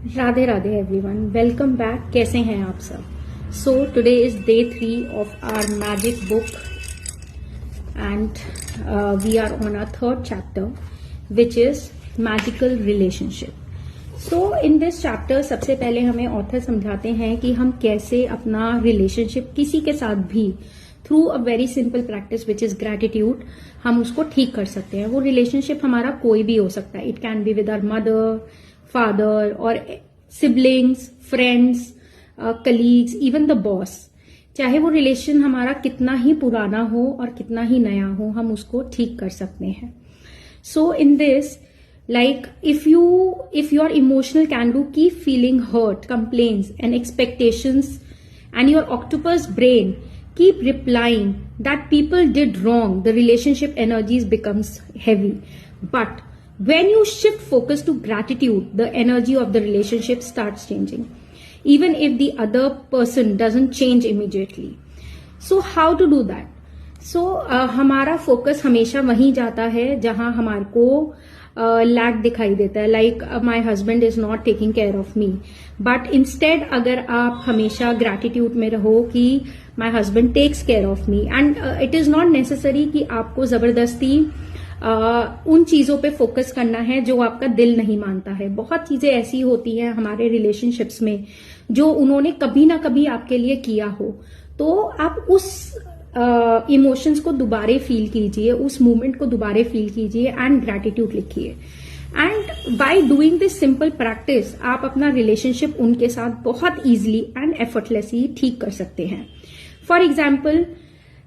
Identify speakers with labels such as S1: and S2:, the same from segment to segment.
S1: Radhe Radhe everyone, welcome back. कैसे हैं आप सब? So today is day 3 of our magic book and we are on our third chapter which is magical relationship. So in this chapter सबसे पहले हमें author समझाते हैं कि हम कैसे अपना रिलेशनशिप किसी के साथ भी through a very simple practice which is gratitude हम उसको ठीक कर सकते हैं। वो रिलेशनशिप हमारा कोई भी हो सकता है। It can be with our mother, father और siblings, friends, colleagues, even the boss. चाहे वो रिलेशन हमारा कितना ही पुराना हो और कितना ही नया हो, हम उसको ठीक कर सकते हैं। So in this, like if your emotional kangaroo keep feeling hurt, complaints and expectations, and your octopus brain keep replying that people did wrong, the relationship energies becomes heavy. But when you shift focus to gratitude, the energy of the relationship starts changing, even if the other person doesn't change immediately. So how to do that? So हमारा focus हमेशा वहीं जाता है जहां हमारे को lack दिखाई देता है, like my husband is not taking care of me. But instead अगर आप हमेशा ग्रैटिट्यूड में रहो कि my husband takes care of me, and it is not necessary कि आपको जबरदस्ती उन चीजों पे फोकस करना है जो आपका दिल नहीं मानता है। बहुत चीजें ऐसी होती हैं हमारे रिलेशनशिप्स में जो उन्होंने कभी ना कभी आपके लिए किया हो, तो आप उस इमोशंस को दोबारा फील कीजिए, उस मोमेंट को दोबारा फील कीजिए एंड ग्रैटिट्यूड लिखिए। And by doing this simple practice आप अपना रिलेशनशिप उनके साथ बहुत इजीली एंड एफर्टलेसली ठीक कर सकते हैं। फॉर एग्जाम्पल,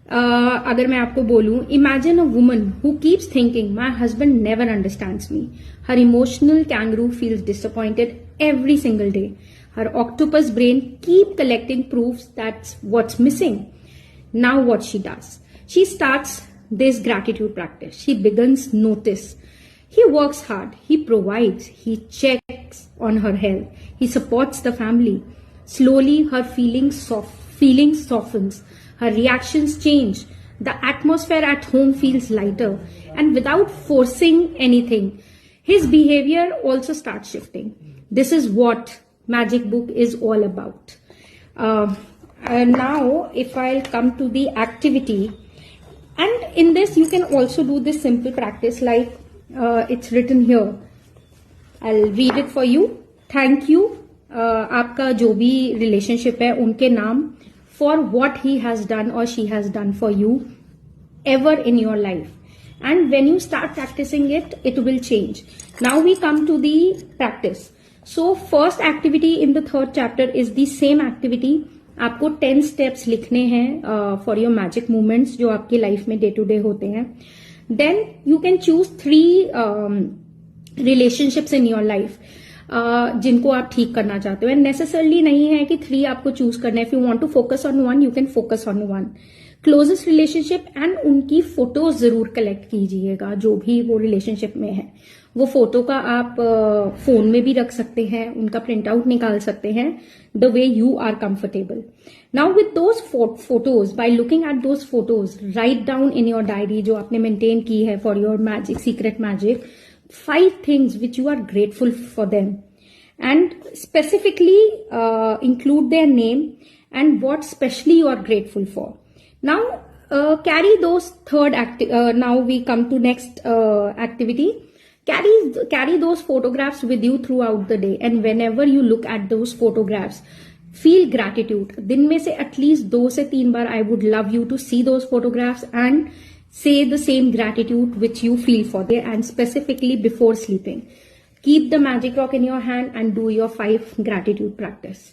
S1: अगर मैं आपको बोलूं, imagine a woman who keeps thinking my husband never understands me. Her emotional kangaroo feels disappointed every single day. Her octopus brain keep collecting proofs that's what's missing. Now what she does? She starts this gratitude practice. She begins notice. He works hard. He provides. He checks on her health. He supports the family. Slowly her feelings softens. Her reactions change. The atmosphere at home feels lighter. And without forcing anything, his behavior also starts shifting. This is what Magic Book is all about. Now if I'll come to the activity, and in this you can also do this simple practice like it's written here. I'll read it for you. Thank you, आपका जो भी relationship है उनके नाम, for what he has done or she has done for you ever in your life. And when you start practicing it, it will change. Now we come to the practice. So first activity in the third chapter is the same activity. आपको 10 steps लिखने हैं for your magic movements जो आपकी life में day to day होते हैं। Then you can choose 3 relationships in your life जिनको आप ठीक करना चाहते हो। एंड नेसेसरली नहीं है कि 3 आपको चूज करना है। If you want to focus on 1, you can focus on 1 closest relationship, and उनकी फोटोज जरूर कलेक्ट कीजिएगा जो भी वो रिलेशनशिप में है। वो फोटो का आप फोन में भी रख सकते हैं, उनका प्रिंट आउट निकाल सकते हैं, the way you are comfortable. Now with those photos, by looking at those photos, write down in your diary जो आपने मेंटेन की है for your magic, secret magic, 5 things which you are grateful for them, and specifically include their name and what specially you are grateful for. Now carry those now we come to next activity. Carry those photographs with you throughout the day, and whenever you look at those photographs, feel gratitude. दिन में से at least 2 से 3 बार I would love you to see those photographs and say the same gratitude which you feel for them, and specifically before sleeping. Keep the magic rock in your hand and do your 5 gratitude practice.